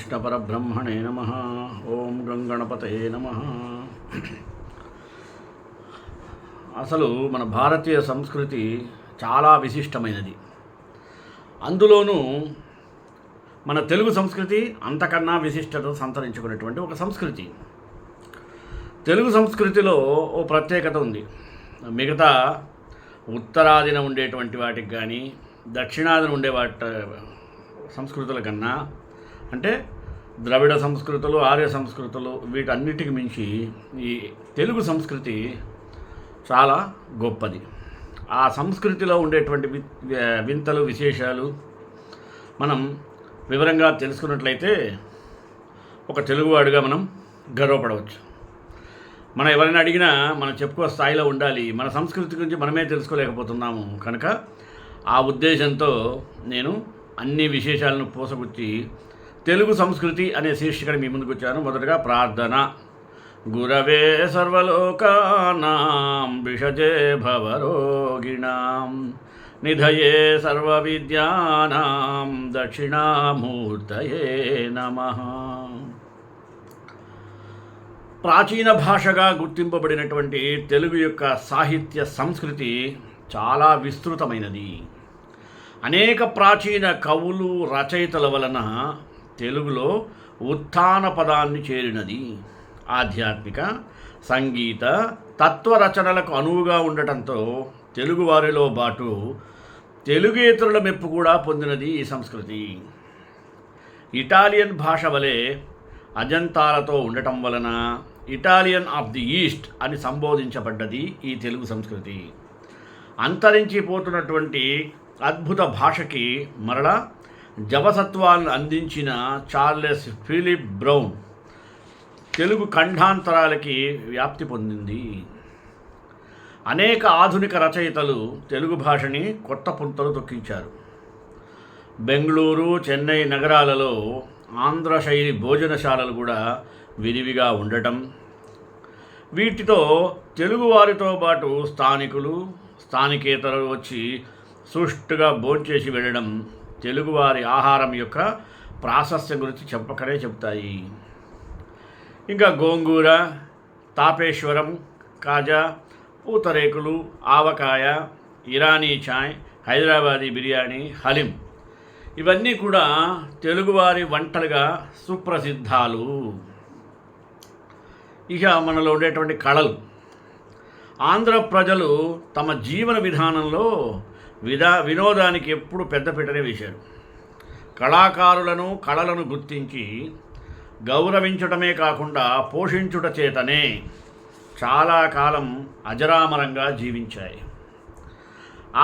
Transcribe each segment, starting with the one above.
శ్రీకృష్ణపరబ్రహ్మణే నమః. ఓం గంగణపతయే నమః. అసలు మన భారతీయ సంస్కృతి చాలా విశిష్టమైనది. అందులోనూ మన తెలుగు సంస్కృతి అంతకన్నా విశిష్టత సంతరించుకునేటువంటి ఒక సంస్కృతి. తెలుగు సంస్కృతిలో ఓ ప్రత్యేకత ఉంది. మిగతా ఉత్తరాదిన ఉండేటువంటి వాటికి కానీ దక్షిణాదిన ఉండే సంస్కృతుల కన్నా, అంటే ద్రవిడ సంస్కృతులు, ఆర్య సంస్కృతులు, వీటన్నిటికి మించి ఈ తెలుగు సంస్కృతి చాలా గొప్పది. ఆ సంస్కృతిలో ఉండేటువంటి వింతలు, విశేషాలు మనం వివరంగా తెలుసుకున్నట్లయితే ఒక తెలుగువాడిగా మనం గర్వపడవచ్చు. మనం ఎవరైనా అడిగినా మనం చెప్పుకో స్థాయిలో ఉండాలి. మన సంస్కృతి గురించి మనమే తెలుసుకోలేకపోతున్నాము కనుక ఆ ఉద్దేశంతో నేను అన్ని విశేషాలను పోసగుచ్చి తెలుగు సంస్కృతి అనే శీర్షికను మీ ముందుకు వచ్చాను. మొదటగా ప్రార్థన. గురవే సర్వలోకానాం విషజే భవరోగిణాం నిధయే సర్వవిద్యానాం దక్షిణామూర్తయే నమః. ప్రాచీన భాషగా గుర్తింపబడినటువంటి తెలుగు యొక్క సాహిత్య సంస్కృతి చాలా విస్తృతమైనది. అనేక ప్రాచీన కవులు, రచయితల వలన తెలుగులో ఉత్థాన పదాన్ని చేరినది. ఆధ్యాత్మిక, సంగీత, తత్వరచనలకు అనువుగా ఉండటంతో తెలుగువారిలో పాటు తెలుగేతరుల మెప్పు కూడా పొందినది ఈ సంస్కృతి. ఇటాలియన్ భాష వలె అజంతాలతో ఉండటం వలన ఇటాలియన్ ఆఫ్ ది ఈస్ట్ అని సంబోధించబడ్డది ఈ తెలుగు సంస్కృతి. అంతరించిపోతున్నటువంటి అద్భుత భాషకి మరలా జవసత్వాలను అందించిన చార్లెస్ ఫిలిప్ బ్రౌన్ తెలుగు ఖండాంతరాలకి వ్యాప్తి పొందింది. అనేక ఆధునిక రచయితలు తెలుగు భాషని కొత్త పుంతలు తొక్కించారు. బెంగళూరు, చెన్నై నగరాలలో ఆంధ్ర శైలి భోజనశాలలు కూడా విరివిగా ఉండటం, వీటితో తెలుగువారితో పాటు స్థానికులు, స్థానికేతరులు వచ్చి సుష్టుగా భోంచేసి వెళ్ళడం తెలుగువారి ఆహారం యొక్క ప్రాశస్త్యం గురించి చెప్పకనే చెప్తాయి. ఇంకా గోంగూర, తాపేశ్వరం, కాజా, పూతరేకులు, ఆవకాయ, ఇరానీ చాయ్, హైదరాబాదీ బిర్యానీ, హలీం, ఇవన్నీ కూడా తెలుగువారి వంటలుగా సుప్రసిద్ధాలు. ఇక మనలో ఉండేటువంటి కళలు. ఆంధ్ర ప్రజలు తమ జీవన విధానంలో వినోదానికి ఎప్పుడు పెద్దపీటనే వేశారు. కళాకారులను, కళలను గుర్తించి గౌరవించటమే కాకుండా పోషించుట చేతనే చాలా కాలం అజరామరంగా జీవించాయి.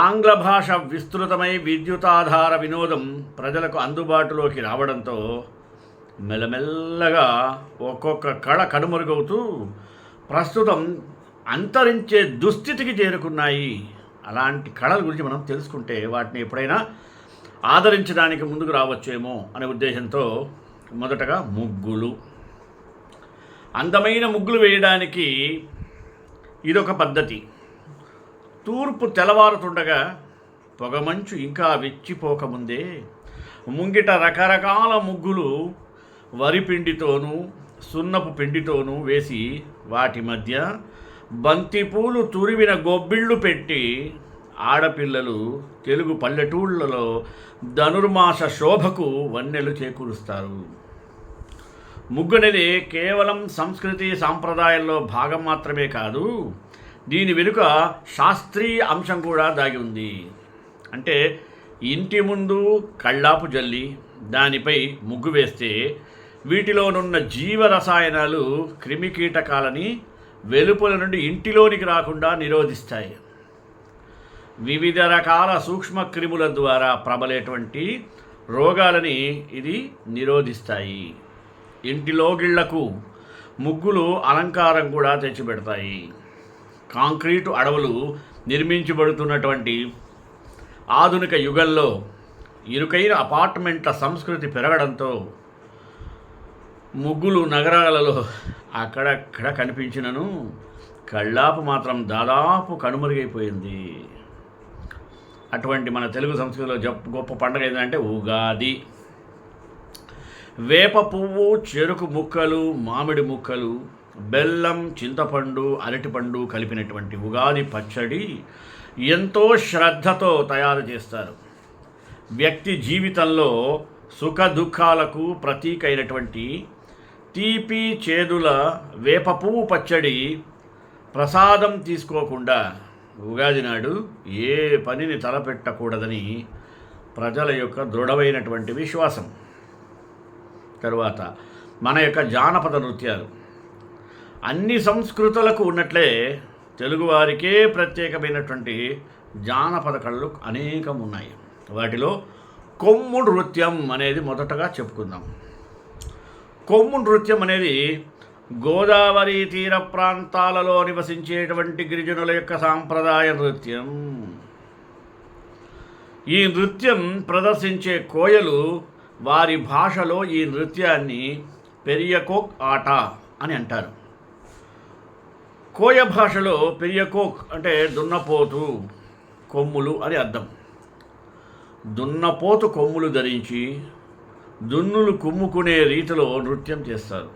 ఆంగ్ల భాష విస్తృతమై విద్యుతాధార వినోదం ప్రజలకు అందుబాటులోకి రావడంతో మెల్లమెల్లగా ఒక్కొక్క కళ కనుమరుగవుతూ ప్రస్తుతం అంతరించే దుస్థితికి చేరుకున్నాయి. అలాంటి కళల గురించి మనం తెలుసుకుంటే వాటిని ఎప్పుడైనా ఆదరించడానికి ముందుకు రావచ్చేమో అనే ఉద్దేశంతో మొదటగా ముగ్గులు. అందమైన ముగ్గులు వేయడానికి ఇదొక పద్ధతి. తూర్పు తెల్లవారుతుండగా పొగమంచు ఇంకా వెచ్చిపోకముందే ముంగిట రకరకాల ముగ్గులు వరిపిండితోనూ సున్నపు పిండితోనూ వేసి వాటి మధ్య బంతిపూలు తురివిన గొబ్బిళ్ళు పెట్టి ఆడపిల్లలు తెలుగు పల్లెటూళ్ళలో ధనుర్మాస శోభకు వన్నెలు చేకూరుస్తారు. ముగ్గు అనేది కేవలం సంస్కృతి సాంప్రదాయాల్లో భాగం మాత్రమే కాదు, దీని వెనుక శాస్త్రీయ అంశం కూడా దాగి ఉంది. అంటే ఇంటి ముందు కళ్ళాపు జల్లి దానిపై ముగ్గు వేస్తే వీటిలోనున్న జీవరసాయనాలు క్రిమికీటకాలని వెలుపల నుండి ఇంటిలోనికి రాకుండా నిరోధిస్తాయి. వివిధ రకాల సూక్ష్మ క్రిముల ద్వారా ప్రబలేటువంటి రోగాలని ఇది నిరోధిస్తాయి. ఇంటిలోగిళ్లకు ముగ్గులు అలంకారం కూడా తెచ్చిపెడతాయి. కాంక్రీటు అడవులు నిర్మించబడుతున్నటువంటి ఆధునిక యుగంలో ఇరుకైన అపార్ట్మెంట్ల సంస్కృతి పెరగడంతో ముగ్గులు నగరాలలో అక్కడక్కడ కనిపించినను కళ్ళాపు మాత్రం దాదాపు కనుమరుగైపోయింది. అటువంటి మన తెలుగు సంస్కృతిలో గొప్ప పండుగ ఏంటంటే ఉగాది. వేప పువ్వు, చెరుకు ముక్కలు, మామిడి ముక్కలు, బెల్లం, చింతపండు, అరటిపండు కలిపినటువంటి ఉగాది పచ్చడి ఎంతో శ్రద్ధతో తయారు చేస్తారు. వ్యక్తి జీవితంలో సుఖ దుఃఖాలకు ప్రతీక అయినటువంటి తీపి చేదుల వేప పువ్వు పచ్చడి ప్రసాదం తీసుకోకుండా ఉగాది నాడు ఏ పనిని తలపెట్టకూడదని ప్రజల యొక్క దృఢమైనటువంటి విశ్వాసం. తరువాత మన యొక్క జానపద నృత్యాలు అన్ని సంస్కృతులకు ఉన్నట్లే తెలుగువారికే ప్రత్యేకమైనటువంటి జానపద కళలు అనేకం ఉన్నాయి. వాటిలో కొమ్ము నృత్యం అనేది మొదటగా చెప్పుకుందాం. కొమ్ము నృత్యం అనేది గోదావరి తీర ప్రాంతాలలో నివసించేటువంటి గిరిజనుల యొక్క సాంప్రదాయ నృత్యం. ఈ నృత్యం ప్రదర్శించే కోయలు వారి భాషలో ఈ నృత్యాన్ని పెరియకోక్ ఆట అని అంటారు. కోయ భాషలో పెరియకోక్ అంటే దున్నపోతు కొమ్ములు అని అర్థం. దున్నపోతు కొమ్ములు ధరించి దున్నులు కుమ్ముకునే రీతిలో నృత్యం చేస్తారు.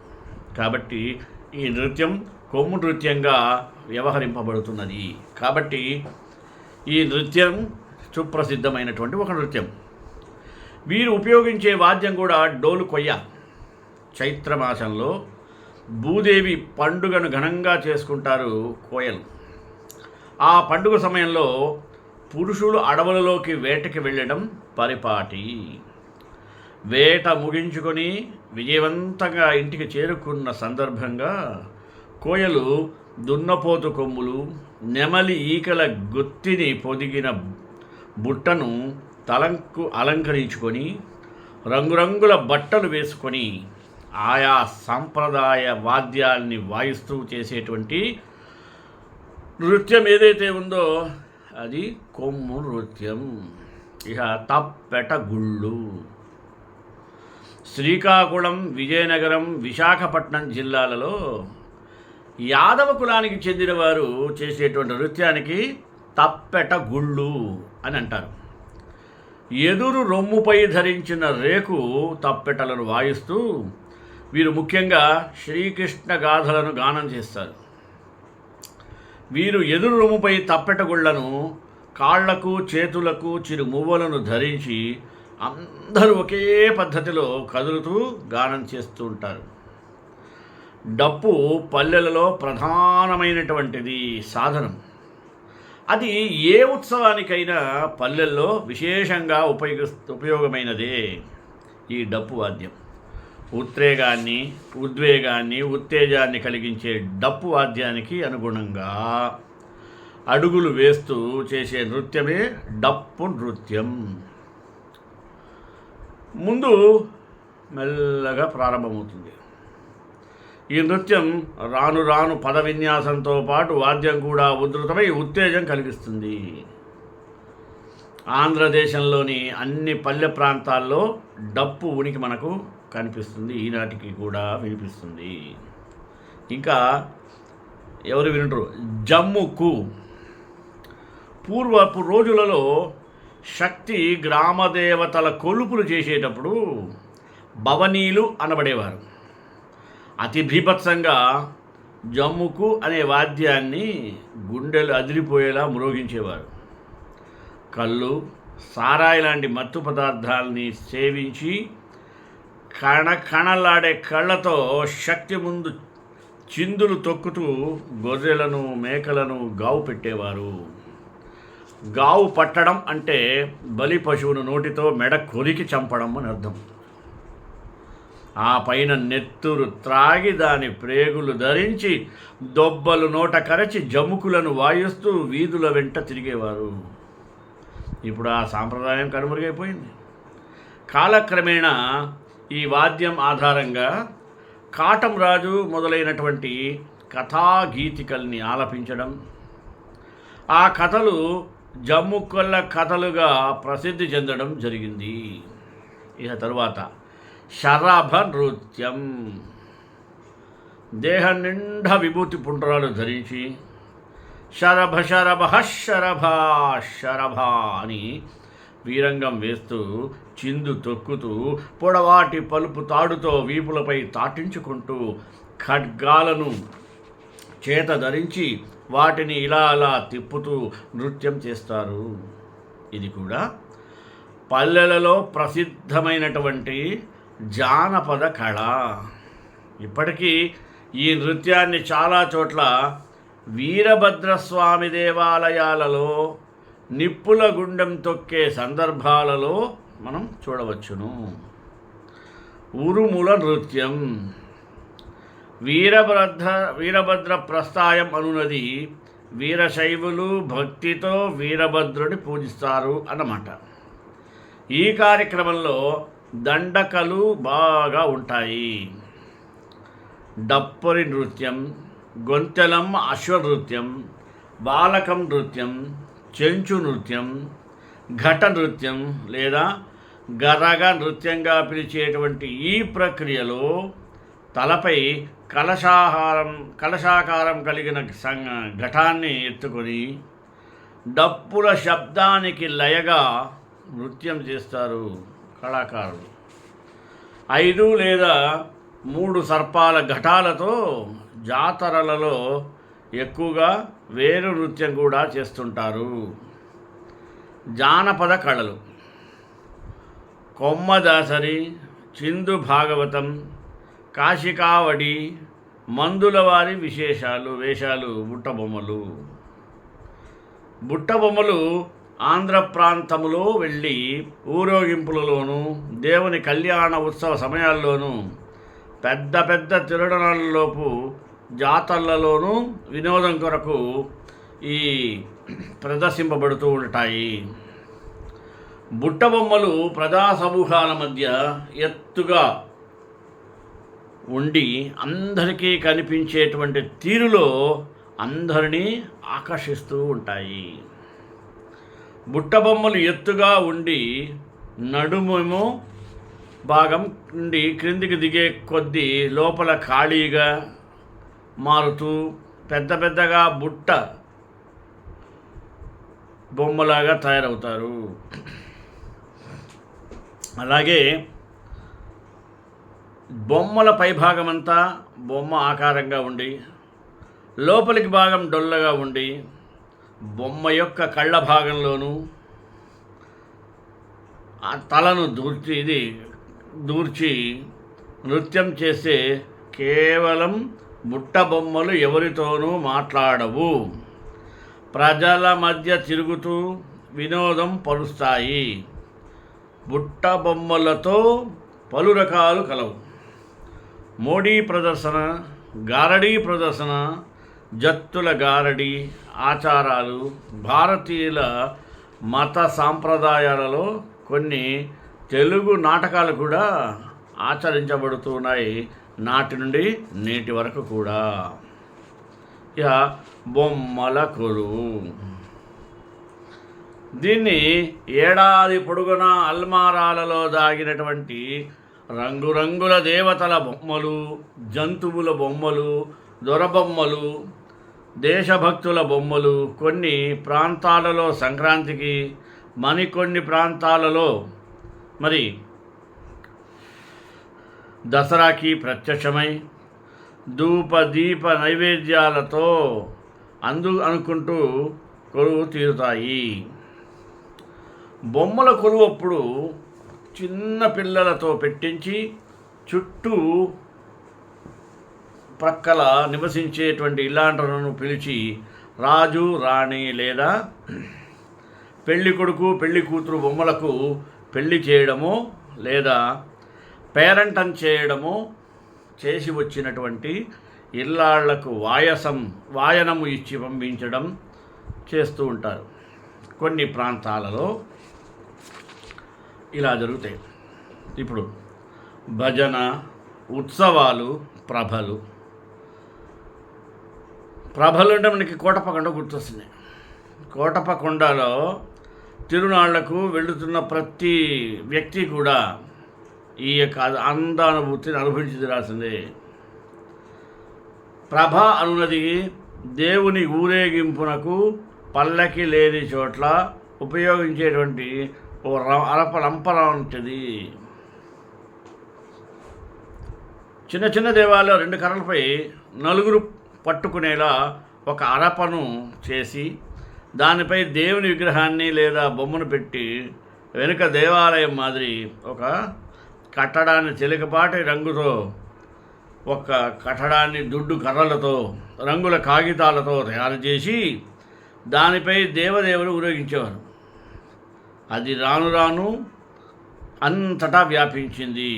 కాబట్టి ఈ నృత్యం కొమ్ము నృత్యంగా వ్యవహరింపబడుతున్నది. కాబట్టి ఈ నృత్యం సుప్రసిద్ధమైనటువంటి ఒక నృత్యం. వీరు ఉపయోగించే వాద్యం కూడా డోలు కొయ్య. చైత్రమాసంలో భూదేవి పండుగను ఘనంగా చేసుకుంటారు కోయలు. ఆ పండుగ సమయంలో పురుషులు అడవులలోకి వేటకి వెళ్ళడం పరిపాటి. వేట ముగించుకొని విజయవంతంగా ఇంటికి చేరుకున్న సందర్భంగా కోయలు దున్నపోతు కొమ్ములు, నెమలి ఈకల గుత్తిని పొదిగిన బుట్టను తలంకు అలంకరించుకొని రంగురంగుల బట్టలు వేసుకొని ఆయా సంప్రదాయ వాద్యాల్ని వాయిస్తూ చేసేటువంటి నృత్యం ఏదైతే ఉందో అది కొమ్ము నృత్యం. ఇక తప్పెట గుళ్ళు. శ్రీకాకుళం, విజయనగరం, విశాఖపట్నం జిల్లాలలో యాదవ కులానికి చెందిన వారు చేసేటువంటి నృత్యానికి తప్పెట గుళ్ళు అని అంటారు. ఎదురు రొమ్ముపై ధరించిన రేకు తప్పెటలను వాయిస్తూ వీరు ముఖ్యంగా శ్రీకృష్ణ గాథలను గానం చేస్తారు. వీరు ఎదురు రొమ్ముపై తప్పెట గుళ్లను కాళ్లకు, చేతులకు చిరు మువ్వలను ధరించి అందరూ ఒకే పద్ధతిలో కదులుతూ గానం చేస్తూ ఉంటారు. డప్పు పల్లెలలో ప్రధానమైనటువంటిది సాధనం. అది ఏ ఉత్సవానికైనా పల్లెల్లో విశేషంగా ఉపయోగమైనదే ఈ డప్పు వాద్యం. ఉద్వేగాన్ని, ఉత్తేజాన్ని కలిగించే డప్పు వాద్యానికి అనుగుణంగా అడుగులు వేస్తూ చేసే నృత్యమే డప్పు నృత్యం. ముందు మెల్లగా ప్రారంభమవుతుంది. ఈ నృత్యం రాను రాను పద విన్యాసంతో పాటు వాద్యం కూడా ఉధృతమై ఉత్తేజం కలిగిస్తుంది. ఆంధ్రదేశంలోని అన్ని పల్లె ప్రాంతాల్లో డప్పు ఉనికి మనకు కనిపిస్తుంది, ఈనాటికి కూడా వినిపిస్తుంది. ఇంకా ఎవరు వింటారు? జమ్ముకు. పూర్వపు రోజులలో శక్తి గ్రామదేవతల కొలుపులు చేసేటప్పుడు భవనీలు అనబడేవారు. అతి భీభత్సంగా జమ్ముకు అనే వాద్యాన్ని గుండెలు అదిరిపోయేలా మ్రోగించేవారు. కళ్ళు, సారాయి లాంటి మత్తు పదార్థాలని సేవించి కణకణలాడే కళ్ళతో శక్తి ముందు చిందులు తొక్కుతూ గొర్రెలను, మేకలను గావు పెట్టేవారు. గావు పట్టడం అంటే బలి పశువును నోటితో మెడ కొరికి చంపడం అని అర్థం. ఆ పైన నెత్తురు త్రాగి దాని ప్రేగులు ధరించి దొబ్బలు నోట కరచి జముకులను వాయిస్తూ వీధుల వెంట తిరిగేవారు. ఇప్పుడు ఆ సాంప్రదాయం కనుమరుగైపోయింది. కాలక్రమేణా ఈ వాద్యం ఆధారంగా కాటం రాజు మొదలైనటువంటి కథాగీతికల్ని ఆలపించడం, ఆ కథలు జమ్ముకొల్ల కథలుగా ప్రసిద్ధి చెందడం జరిగింది. ఇక తరువాత శరభ నృత్యం. దేహం నిండా విభూతి పుండ్రాలు ధరించి శరభ శరభ శరభ శరభ అని వీరంగం వేస్తూ చిందు తొక్కుతూ పొడవాటి పలుపు తాడుతో వీపులపై తాటించుకుంటూ ఖడ్గాలను చేత ధరించి వాటిని ఇలా అలా తిప్పుతూ నృత్యం చేస్తారు. ఇది కూడా పల్లెలలో ప్రసిద్ధమైనటువంటి జానపద కళ. ఇప్పటికీ ఈ నృత్యాన్ని చాలా చోట్ల వీరభద్రస్వామి దేవాలయాలలో నిప్పుల గుండెం తొక్కే సందర్భాలలో మనం చూడవచ్చును. ఉరుముల నృత్యం. వీరభద్ర ప్రస్థాయం అనున్నది వీరశైవులు భక్తితో వీరభద్రుని పూజిస్తారు అన్నమాట. ఈ కార్యక్రమంలో దండకలు బాగా ఉంటాయి. డప్పరి నృత్యం, గొంతెలమ్మ అశ్వనృత్యం, బాలకం నృత్యం, చెంచు నృత్యం, ఘట నృత్యం లేదా గరగ నృత్యంగా పిలిచేటువంటి ఈ ప్రక్రియలో తలపై కలశాకారం కలిగిన ఘటాన్ని ఎత్తుకొని డప్పుల శబ్దానికి లయగా నృత్యం చేస్తారు కళాకారులు. 5 లేదా 3 సర్పాల ఘటాలతో జాతరలలో ఎక్కువగా వేరు నృత్యం కూడా చేస్తుంటారు. జానపద కళలు. కొమ్మదాసరి, చిందు భాగవతం, కాశికావడి, మందుల వారి వేషాలు బుట్టబొమ్మలు ఆంధ్ర ప్రాంతములో వెళ్ళి ఊరేగింపులలోనూ దేవుని కళ్యాణ ఉత్సవ సమయాల్లోనూ పెద్ద పెద్ద తిరునాళ్ళలోపు జాతరలలోనూ వినోదం కొరకు ఈ ప్రదర్శింపబడుతూ ఉంటాయి. బుట్టబొమ్మలు ప్రజా సమూహాల మధ్య ఎత్తుగా ఉండి అందరికీ కనిపించేటువంటి తీరులో అందరినీ ఆకర్షిస్తూ ఉంటాయి. బుట్టబొమ్మలు ఎత్తుగా ఉండి నడుమేమో భాగం నుండి క్రిందికి దిగే కొద్దీ లోపల ఖాళీగా మారుతూ పెద్దగా బుట్ట బొమ్మలాగా తయారవుతారు. అలాగే బొమ్మల పైభాగమంతా బొమ్మ ఆకారంగా ఉండి లోపలికి భాగం డొల్లగా ఉండి బొమ్మ యొక్క కళ్ళ భాగంలోనూ ఆ తలను దూర్చి నృత్యం చేసే కేవలం బుట్ట బొమ్మలు ఎవరితోనూ మాట్లాడవు. ప్రజల మధ్య తిరుగుతూ వినోదం పరుస్తాయి. బుట్ట బొమ్మలతో పలు రకాలు కలవు. మోడీ ప్రదర్శన, గారడీ ప్రదర్శన, జత్తుల గారడీ ఆచారాలు భారతీయుల మత సాంప్రదాయాలలో కొన్ని తెలుగు నాటకాలు కూడా ఆచరించబడుతున్నాయి నాటి నుండి నేటి వరకు కూడా. ఇక బొమ్మల కొలువు. దీన్ని ఏడాది పొడుగునా అల్మారాలలో దాగినటువంటి రంగురంగుల దేవతల బొమ్మలు, జంతువుల బొమ్మలు, దొరబొమ్మలు, దేశభక్తుల బొమ్మలు కొన్ని ప్రాంతాలలో సంక్రాంతికి, మరికొన్ని ప్రాంతాలలో మరి దసరాకి ప్రత్యక్షమై ధూప దీప నైవేద్యాలతో అనుకుంటూ కొలువు తీరుతాయి. బొమ్మల కొలువు అప్పుడు చిన్న పిల్లలతో పెట్టించి చుట్టూ ప్రక్కల నివసించేటువంటి ఇలాంటిలను పిలిచి రాజు రాణి లేదా పెళ్లి కొడుకు పెళ్లి కూతురు బొమ్మలకు పెళ్లి చేయడము లేదా పేరంటం చేయడము చేసి వచ్చినటువంటి ఇల్లాళ్లకు వాయనము ఇచ్చి పంపించడం చేస్తూ ఉంటారు. కొన్ని ప్రాంతాలలో ఇలా జరుగుతాయి. ఇప్పుడు భజన, ఉత్సవాలు, ప్రభలు అంటే మనకి కోటప్పకొండ గుర్తొస్తుంది. కోటప్పకొండలో తిరునాళ్లకు వెళుతున్న ప్రతి వ్యక్తి కూడా ఈ యొక్క అందానుభూతిని అనుభవించి తీరాల్సిందే. ప్రభ అనున్నది దేవుని ఊరేగింపునకు పల్లకి లేని చోట్ల ఉపయోగించేటువంటి ఓ అరపలంపర ఉంటుంది. చిన్న చిన్న దేవాలయం 2 కర్రలపై నలుగురు పట్టుకునేలా ఒక అరపను చేసి దానిపై దేవుని విగ్రహాన్ని లేదా బొమ్మను పెట్టి వెనుక దేవాలయం మాదిరి ఒక కట్టడాన్ని చెలికపాటి రంగుతో, ఒక కట్టడాన్ని దుడ్డు కర్రలతో, రంగుల కాగితాలతో తయారు చేసి దానిపై దేవదేవులు ఊరేగించేవారు. అది రాను రాను అంతటా వ్యాపించింది.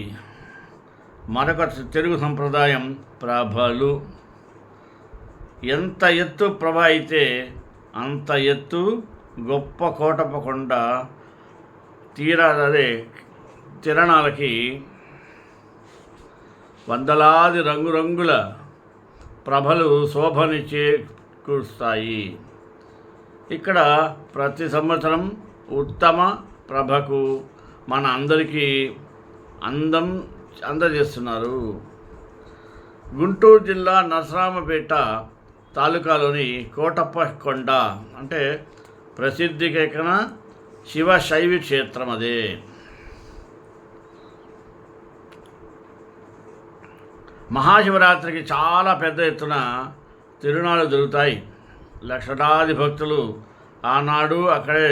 మరొక తెలుగు సంప్రదాయం ప్రభలు. ఎంత ఎత్తు ప్రభ అయితే అంత ఎత్తు గొప్ప కోటపకొండ తిరణాలకి వందలాది రంగురంగుల ప్రభలు శోభని చేకూరుస్తాయి. ఇక్కడ ప్రతి సంవత్సరం ఉత్తమ ప్రభకు మన అందరికీ అందజేస్తున్నారు. గుంటూరు జిల్లా నరసరామపేట తాలూకాలోని కోటప్ప కొండ అంటే ప్రసిద్ధికెక్కిన శివశైవ క్షేత్రం అదే. మహాశివరాత్రికి చాలా పెద్ద ఎత్తున తిరునాళ్ళు జరుగుతాయి. లక్షలాది భక్తులు ఆనాడు అక్కడే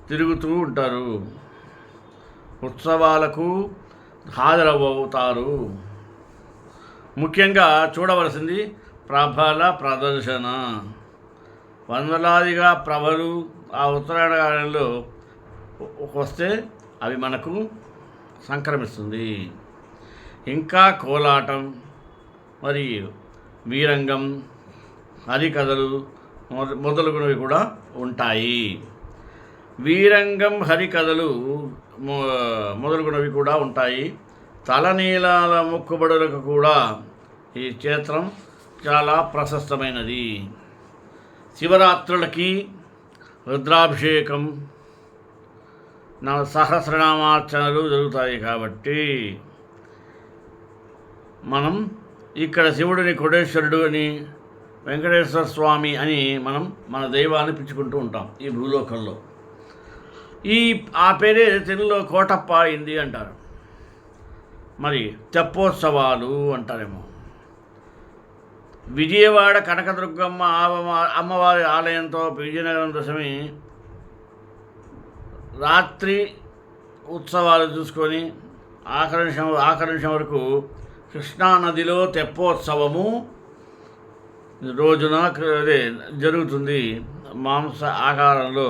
తిరుగుతూ ఉంటారు. ఉత్సవాలకు హాజరవుతారు. ముఖ్యంగా చూడవలసింది ప్రభల ప్రదర్శన. వందలాదిగా ప్రభలు ఆ ఉత్తరాయణంలో వస్తే అవి మనకు సంక్రమిస్తుంది. ఇంకా కోలాటం మరియు వీరంగం, హరికథలు మొదలగునవి కూడా ఉంటాయి. వీరంగం, హరికథలు మొదలగునవి కూడా ఉంటాయి. తలనీలాల మొక్కుబడులకు కూడా ఈ క్షేత్రం చాలా ప్రశస్తమైనది. శివరాత్రులకి రుద్రాభిషేకం, సహస్రనామార్చనలు జరుగుతాయి. కాబట్టి మనం ఇక్కడ శివుడిని కోటేశ్వరుడు అని, వెంకటేశ్వర స్వామి అని మన దైవాన్ని పిలుచుకుంటూ ఉంటాం ఈ భూలోకంలో. ఆ పేరే తెలుగులో కోటప్ప అయింది అంటారు. మరి తెప్పోత్సవాలు అంటారేమో. విజయవాడ కనకదుర్గమ్మ అమ్మవారి ఆలయంతో విజయనగరం దశమి రాత్రి ఉత్సవాలు చూసుకొని ఆఖరి వరకు కృష్ణానదిలో తెప్పోత్సవము రోజున జరుగుతుంది. మాంస ఆకారంలో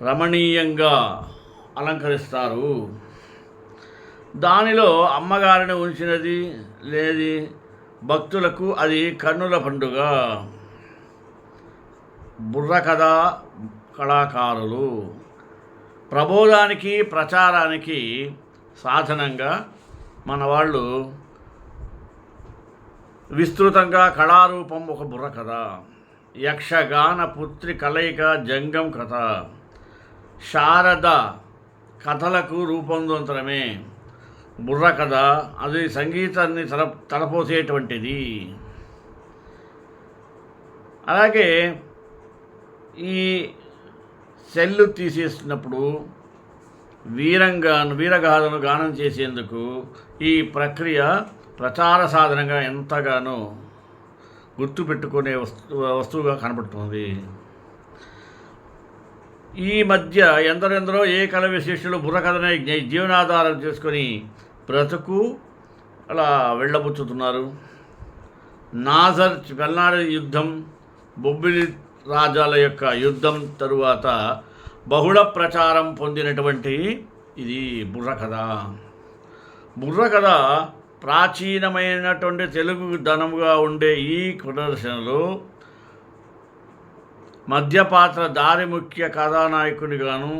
రమణీయంగా అలంకరిస్తారు. దానిలో అమ్మగారిని ఉంచినది లేది భక్తులకు అది కన్నుల పండుగ. బుర్రకథ కళాకారులు ప్రబోధానికి, ప్రచారానికి సాధనంగా మన వాళ్ళు విస్తృతంగా కళారూపం ఒక బుర్రకథ. యక్షగాన పుత్రి కలయిక జంగం కథ. శారద కథలకు రూపొందించడమే బుర్రకథ. అది సంగీతాన్ని తలపోసేటువంటిది. అలాగే ఈ సెల్లు తీసేసినప్పుడు వీరగాథను గానం చేసేందుకు ఈ ప్రక్రియ ప్రచార సాధనంగా ఎంతగానో గుర్తుపెట్టుకునే వస్తువుగా కనబడుతుంది. ఈ మధ్య ఎందరెందరో ఏ కళ విశేషులు బుర్రకథనే జీవనాధారం చేసుకొని బ్రతుకు అలా వెళ్ళబుచ్చుతున్నారు. నాజర్ వెల్నాడు యుద్ధం, బొబ్బిలి రాజాల యొక్క యుద్ధం తరువాత బహుళ ప్రచారం పొందినటువంటి ఇది బుర్రకథ. బుర్రకథ ప్రాచీనమైనటువంటి తెలుగు ధనముగా ఉండే ఈ ప్రదర్శనలో మధ్యపాత్ర దారి ముఖ్య కథానాయకునిగాను,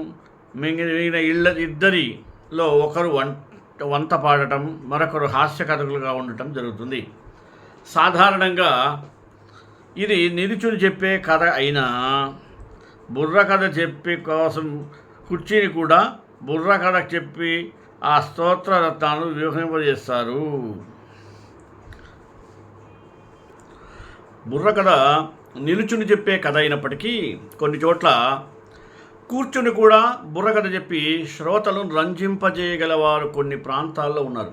మిగిలిన ఇద్దరిలో ఒకరు వంత పాడటం, మరొకరు హాస్య కథకులుగా ఉండటం జరుగుతుంది. సాధారణంగా ఇది నిలుచుని చెప్పే కథ అయినా బుర్రకథ చెప్పి కోసం కుర్చీని కూడా బుర్రకథ చెప్పి ఆ స్తోత్రరత్నాలు వ్యూహింపజేస్తారు. బుర్రకథ నిలుచుని చెప్పే కథ అయినప్పటికీ కొన్ని చోట్ల కూర్చుని కూడా బుర్రకథ చెప్పి శ్రోతలను రంజింపజేయగలవారు కొన్ని ప్రాంతాల్లో ఉన్నారు.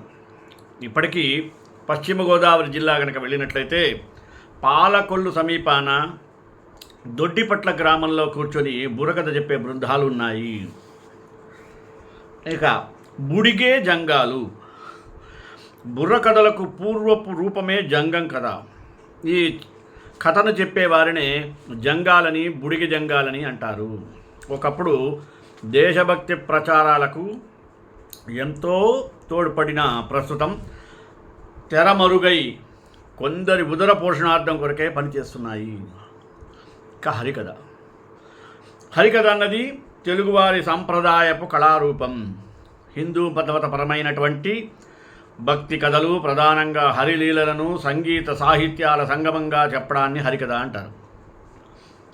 ఇప్పటికీ పశ్చిమ గోదావరి జిల్లా కనుక వెళ్ళినట్లయితే పాలకొల్లు సమీపాన దొడ్డిపట్ల గ్రామంలో కూర్చొని బుర్రకథ చెప్పే బృందాలు ఉన్నాయి. ఇక బుడిగే జంగాలు. బుర్రకథలకు పూర్వపు రూపమే జంగం కథ. ఈ కథను చెప్పేవారినే జంగాలని, బుడిగ జంగాలని అంటారు. ఒకప్పుడు దేశభక్తి ప్రచారాలకు ఎంతో తోడ్పడిన ప్రస్తుతం తెరమరుగై కొందరి ఉదర పోషణార్థం కొరకే పనిచేస్తున్నాయి. ఇక హరికథ అన్నది తెలుగువారి సాంప్రదాయపు కళారూపం. హిందూ మతపరమైనటువంటి భక్తి కథలు, ప్రధానంగా హరిలీలలను సంగీత సాహిత్యాల సంగమంగా చెప్పడాన్ని హరికథ అంటారు.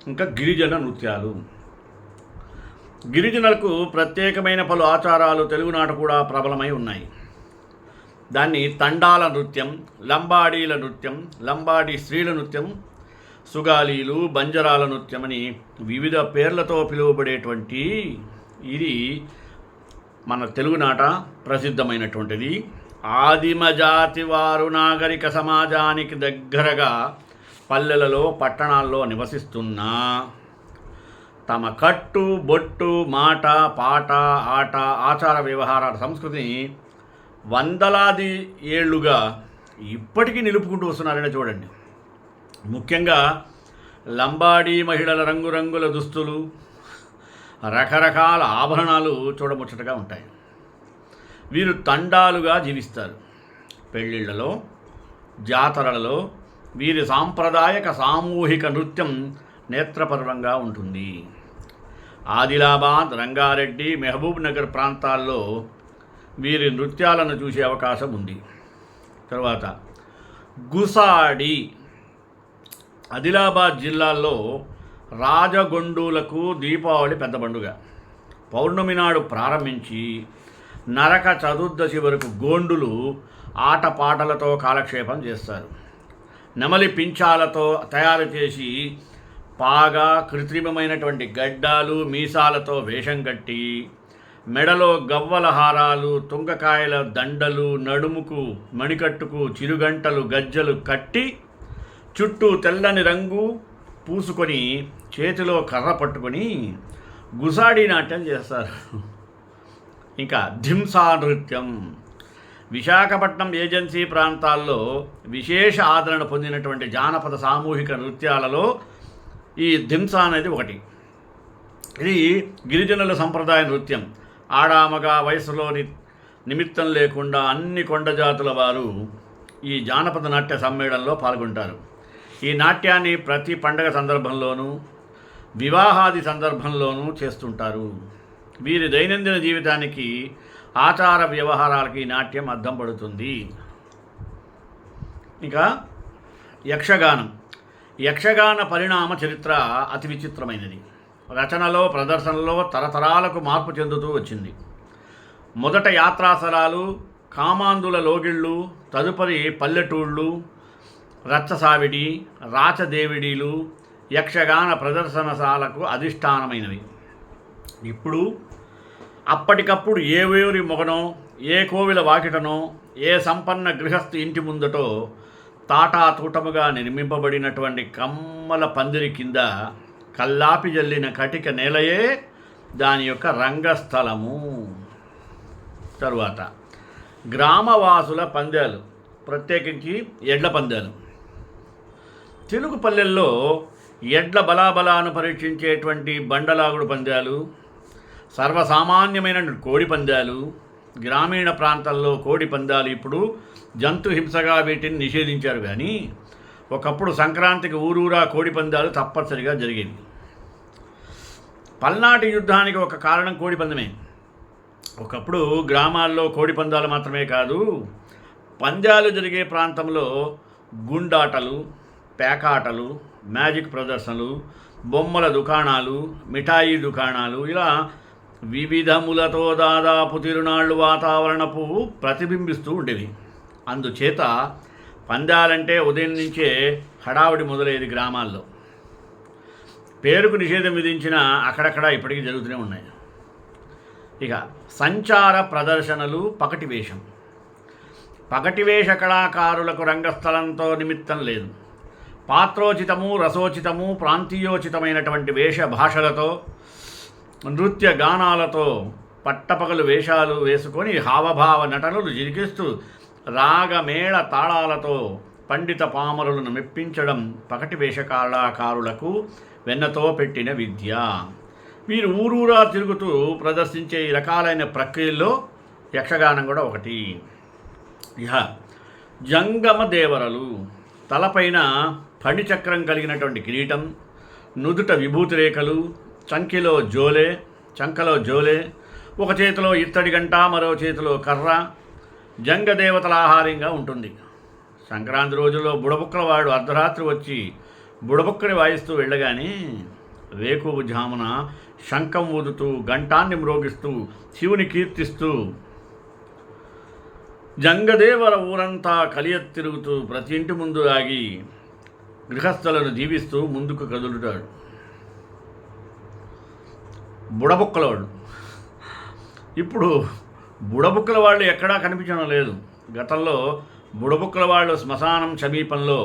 ఇంకా గిరిజన నృత్యాలు. గిరిజనులకు ప్రత్యేకమైన పలు ఆచారాలు తెలుగునాట కూడా ప్రబలమై ఉన్నాయి. దాన్ని తండాల నృత్యం, లంబాడీల నృత్యం, లంబాడీ స్త్రీల నృత్యం, సుగాలీలు, బంజరాల నృత్యం అని వివిధ పేర్లతో పిలువబడేటువంటి ఇది మన తెలుగునాట ప్రసిద్ధమైనటువంటిది. ఆదిమ జాతి వారు నాగరిక సమాజానికి దగ్గరగా పల్లెలలో, పట్టణాల్లో నివసిస్తున్నా తమ కట్టు, బొట్టు, మాట, పాట, ఆట, ఆచార వ్యవహారాల సంస్కృతిని వందలాది ఏళ్లుగా ఇప్పటికీ నిలుపుకుంటూ వస్తున్నారనే చూడండి. ముఖ్యంగా లంబాడీ మహిళల రంగురంగుల దుస్తులు, రకరకాల ఆభరణాలు చూడముచ్చటగా ఉంటాయి. వీరు తండాలుగా జీవిస్తారు. పెళ్ళిళ్ళలో, జాతరలలో వీరి సాంప్రదాయక సామూహిక నృత్యం నేత్రపర్వంగా ఉంటుంది. ఆదిలాబాద్, రంగారెడ్డి, మహబూబ్ నగర్ ప్రాంతాల్లో వీరి నృత్యాలను చూసే అవకాశం ఉంది. తర్వాత గుసాడి. ఆదిలాబాద్ జిల్లాలో రాజగొండులకు దీపావళి పెద్ద పండుగ. పౌర్ణమి నాడు ప్రారంభించి నరక చతుర్దశి వరకు గోండులు ఆటపాటలతో కాలక్షేపం చేస్తారు. నెమలి పింఛాలతో తయారు చేసి పాగా, కృత్రిమమైనటువంటి గడ్డాలు, మీసాలతో వేషం కట్టి మెడలో గవ్వల హారాలు, తుంగకాయల దండలు, నడుముకు మణికట్టుకు చిరుగంటలు, గజ్జలు కట్టి చుట్టూ తెల్లని రంగు పూసుకొని చేతిలో కర్ర పట్టుకొని గుసాడి నాట్యం చేస్తారు. ఇంకా ధింసా నృత్యం. విశాఖపట్నం ఏజెన్సీ ప్రాంతాల్లో విశేష ఆదరణ పొందినటువంటి జానపద సామూహిక నృత్యాలలో ఈ ధింసా అనేది ఒకటి. ఇది గిరిజనుల సంప్రదాయ నృత్యం. ఆడామగా వయసులోని నిమిత్తం లేకుండా అన్ని కొండ జాతుల వారు ఈ జానపద నాట్య సమ్మేళనంలో పాల్గొంటారు. ఈ నాట్యాన్ని ప్రతి పండగ సందర్భంలోనూ, వివాహాది సందర్భంలోనూ చేస్తుంటారు. వీరి దైనందిన జీవితానికి, ఆచార వ్యవహారాలకి ఈ నాట్యం అద్దం పడుతుంది. ఇంకా యక్షగానం. యక్షగాన పరిణామ చరిత్ర అతి విచిత్రమైనది. రచనలో, ప్రదర్శనలో తరతరాలకు మార్పు చెందుతూ వచ్చింది. మొదట యాత్రాసరాలు, కామాందుల లోగిళ్ళు, తదుపరి పల్లెటూళ్ళు, రచ్చసావిడి, రాచదేవిడీలు యక్షగాన ప్రదర్శనశాలకు అధిష్టానమైనవి. ఇప్పుడు అప్పటికప్పుడు ఏ ఊరి మొగనో, ఏ కోవిల వాకిటనో, ఏ సంపన్న గృహస్థి ఇంటి ముందటో తాటాతూటముగా నిర్మింపబడినటువంటి కమ్మల పందిరి కింద కల్లాపి జల్లిన కటిక నేలయే దాని యొక్క రంగస్థలము. తరువాత గ్రామవాసుల పందాలు, ప్రత్యేకించి ఎడ్ల పందాలు. తెలుగు పల్లెల్లో ఎడ్ల బలాబలాను పరీక్షించేటువంటి బండలాగుడు పందాలు, సర్వసామాన్యమైన కోడి పందాలు. గ్రామీణ ప్రాంతాల్లో కోడి పందాలు ఇప్పుడు జంతు హింసగా వీటిని నిషేధించారు. కానీ ఒకప్పుడు సంక్రాంతికి ఊరూరా కోడి పందాలు తప్పనిసరిగా జరిగేవి. పల్నాటి యుద్ధానికి ఒక కారణం కోడి పందమే. ఒకప్పుడు గ్రామాల్లో కోడి పందాలు మాత్రమే కాదు, పందాలు జరిగే ప్రాంతంలో గుండాటలు, పేకాటలు, మ్యాజిక్ ప్రదర్శనలు, బొమ్మల దుకాణాలు, మిఠాయి దుకాణాలు, ఇలా వివిధములతో దాదాపు తిరునాళ్ళు వాతావరణపు ప్రతిబింబిస్తూ ఉండేవి. అందుచేత పందాలంటే ఉదయం నుంచే హడావుడి మొదలయ్యేది గ్రామాల్లో. పేరుకు నిషేధం విధించినా అక్కడక్కడ ఇప్పటికీ జరుగుతూనే ఉన్నాయి. ఇక సంచార ప్రదర్శనలు, పకటి వేషం. పకటి వేష కళాకారులకు రంగస్థలంతో నిమిత్తం లేదు. పాత్రోచితము, రసోచితము, ప్రాంతీయోచితమైనటువంటి వేష భాషలతో, నృత్య గానాలతో పట్టపగలు వేషాలు వేసుకొని హావభావ నటనలు జిరికిస్తూ రాగమేళ తాళాలతో పండిత పామరులను మెప్పించడం పకటి వేష కళాకారులకు వెన్నతో పెట్టిన విద్య. వీరు ఊరూరా తిరుగుతూ ప్రదర్శించే ఈ రకాలైన ప్రక్రియల్లో యక్షగానం కూడా ఒకటి. ఇహ జంగమ దేవరలు. తలపైన ఫణిచక్రం కలిగినటువంటి కిరీటం, నుదుట విభూతి రేఖలు, చంకలో జోలే, ఒక చేతిలో ఇత్తడి గంట, మరో చేతిలో కర్ర, జంగదేవతల ఆహార్యంగా ఉంటుంది. సంక్రాంతి రోజుల్లో బుడబుక్కలవాడు అర్ధరాత్రి వచ్చి బుడబుక్కని వాయిస్తూ వెళ్ళగానే వేకువ జామున శంఖం ఊదుతూ ఘంటాన్ని మ్రోగిస్తూ శివుని కీర్తిస్తూ జంగదేవర ఊరంతా కలియత్తిరుగుతూ ప్రతి ఇంటి ముందు ఆగి గృహస్థులను దీవిస్తూ ముందుకు కదులుతాడు బుడబుక్కలవాడు. ఇప్పుడు బుడబుక్కల వాళ్ళు ఎక్కడా కనిపించడం లేదు. గతంలో బుడబుక్కల వాళ్ళు శ్మశానం సమీపంలో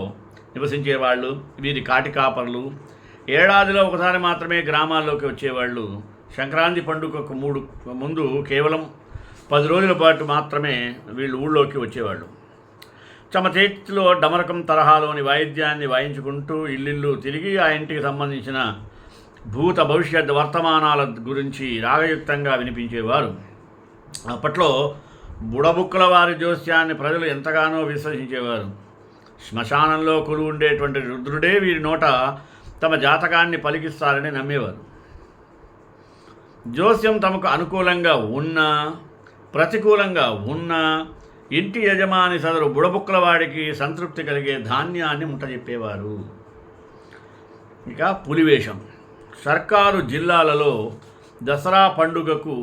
నివసించేవాళ్ళు. వీరి కాటికాపర్లు. ఏడాదిలో ఒకసారి మాత్రమే గ్రామాల్లోకి వచ్చేవాళ్ళు. సంక్రాంతి పండుగకు ముందు కేవలం 10 రోజుల పాటు మాత్రమే వీళ్ళు ఊళ్ళోకి వచ్చేవాళ్ళు. తమ చేతిలో డమరకం తరహాలోని వాయిద్యాన్ని వాయించుకుంటూ ఇల్లిల్లు తిరిగి ఆ ఇంటికి సంబంధించిన భూత భవిష్యత్ వర్తమానాల గురించి రాగయుక్తంగా వినిపించేవారు. అప్పట్లో బుడబుక్కల వారి జోస్యాన్ని ప్రజలు ఎంతగానో విశ్వసించేవారు. శ్మశానంలో కొలువు ఉండేటువంటి రుద్రుడే వీరి నోట తమ జాతకాన్ని పలికిస్తారని నమ్మేవారు. జోస్యం తమకు అనుకూలంగా ఉన్నా ప్రతికూలంగా ఉన్నా ఇంటి యజమాని సదరు బుడబుక్కల వాడికి సంతృప్తి కలిగే ధాన్యాన్ని ముట్టజెప్పేవారు. ఇక పులివేషం. సర్కారు జిల్లాలలో దసరా పండుగకు,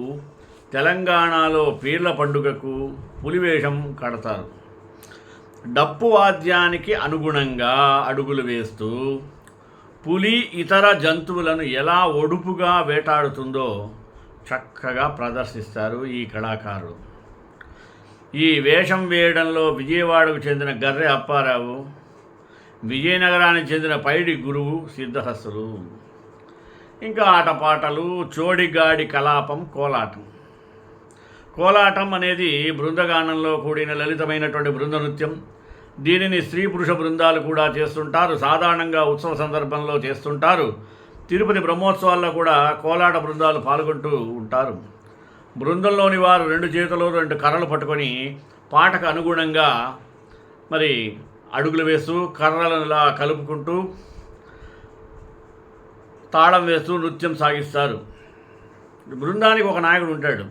తెలంగాణలో పీర్ల పండుగకు పులివేషం కడతారు. డప్పు వాద్యానికి అనుగుణంగా అడుగులు వేస్తూ పులి ఇతర జంతువులను ఎలా ఒడుపుగా వేటాడుతుందో చక్కగా ప్రదర్శిస్తారు ఈ కళాకారులు. ఈ వేషం వేయడంలో విజయవాడకు చెందిన గర్రె అప్పారావు, విజయనగరానికి చెందిన పైడి గురువు సిద్ధహస్తులు. ఇంకా ఆటపాటలు, చోడిగాడి కలాపం, కోలాటం. కోలాటం అనేది బృందగానంలో కూడిన లలితమైనటువంటి బృంద నృత్యం. దీనిని స్త్రీ పురుష బృందాలు కూడా చేస్తుంటారు. సాధారణంగా ఉత్సవ సందర్భంలో చేస్తుంటారు. తిరుపతి బ్రహ్మోత్సవాల్లో కూడా కోలాట బృందాలు పాల్గొంటూ ఉంటారు. బృందంలోని వారు 2 చేతులు 2 కర్రలు పట్టుకొని పాటకు అనుగుణంగా మరి అడుగులు వేస్తూ కర్రలను ఇలా కలుపుకుంటూ తాళం వేస్తూ నృత్యం సాగిస్తారు. బృందానికి ఒక నాయకుడు ఉంటాడు.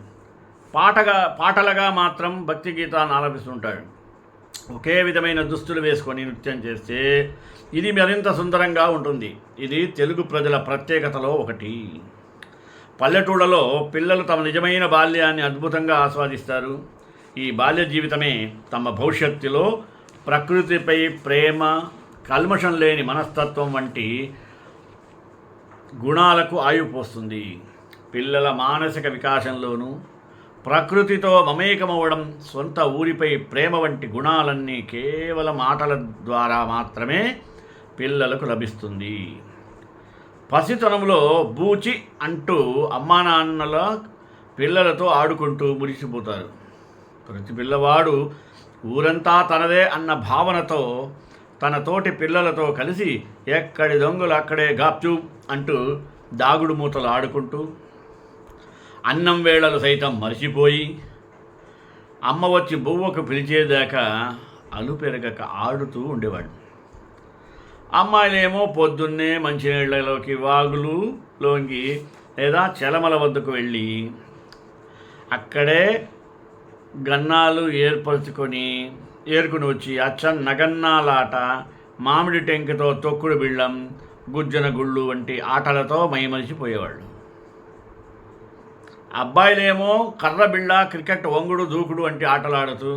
పాటలుగా మాత్రం భక్తి గీతాన్ని ఆలపిస్తుంటాడు. ఒకే విధమైన దుస్తులు వేసుకొని నృత్యం చేస్తే ఇది మరింత సుందరంగా ఉంటుంది. ఇది తెలుగు ప్రజల ప్రత్యేకతలో ఒకటి. పల్లెటూళ్ళలో పిల్లలు తమ నిజమైన బాల్యాన్ని అద్భుతంగా ఆస్వాదిస్తారు. ఈ బాల్య జీవితమే తమ భవిష్యత్తులో ప్రకృతిపై ప్రేమ, కల్మషం లేని మనస్తత్వం వంటి గుణాలకు ఆయుపోస్తుంది. పిల్లల మానసిక వికాసంలోనూ ప్రకృతితో మమేకమవ్వడం, సొంత ఊరిపై ప్రేమ వంటి గుణాలన్నీ కేవలం ఆటల ద్వారా మాత్రమే పిల్లలకు లభిస్తుంది. పసితనంలో బూచి అంటూ అమ్మా నాన్నల పిల్లలతో ఆడుకుంటూ మురిసిపోతారు. ప్రతి పిల్లవాడు ఊరంతా తనదే అన్న భావనతో తన తోటి పిల్లలతో కలిసి ఎక్కడి దొంగలు అక్కడే గాప్చూ అంటూ దాగుడు మూతలు ఆడుకుంటూ అన్నం వేళలు సైతం మరిచిపోయి అమ్మ వచ్చి బువ్వకు పిలిచేదాకా అలుపెరగక ఆడుతూ ఉండేవాడు. అమ్మాయిలేమో పొద్దున్నే మంచినీళ్ళలోకి, వాగులులోకి లేదా చెలమల వద్దకు వెళ్ళి అక్కడే గన్నాలు ఏరుకుని వచ్చి నగన్నాలాట, మామిడి టెంకతో తొక్కుడు బిళ్ళం, గుజ్జన గుళ్ళు వంటి ఆటలతో మైమరిచిపోయేవాళ్ళు. అబ్బాయిలేమో కర్ర బిళ్ళ, క్రికెట్, వంగుడు, దూకుడు వంటి ఆటలాడుతూ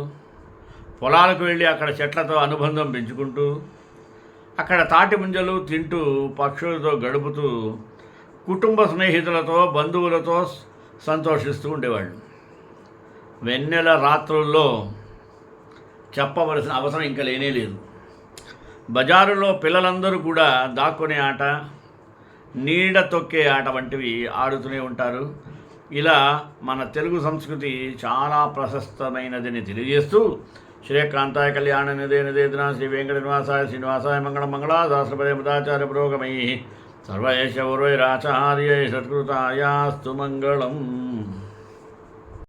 పొలాలకు వెళ్ళి అక్కడ చెట్లతో అనుబంధం పెంచుకుంటూ అక్కడ తాటి ముంజలు తింటూ పక్షులతో గడుపుతూ కుటుంబ స్నేహితులతో బంధువులతో సంతోషిస్తూ ఉండేవాళ్ళు. వెన్నెల రాత్రుల్లో చెప్పవలసిన అవసరం ఇంకా లేనే లేదు. బజారులో పిల్లలందరూ కూడా దాక్కునే ఆట, నీడ తొక్కే ఆట వంటివి ఆడుతూనే ఉంటారు. ఇలా మన తెలుగు సంస్కృతి చాలా ప్రశస్తమైనదని తెలియజేస్తూ శ్రీకాంతాయ కళ్యాణ నిదే నిదేదిన శ్రీ వెంకట నివాసాయ శ్రీనివాసాయ మంగళ మంగళాశాస్త్రపదే మదాచార్య పురోగమై సర్వేశ ఉర్వైరాచార్య సత్కృతాయాస్తు మంగళం.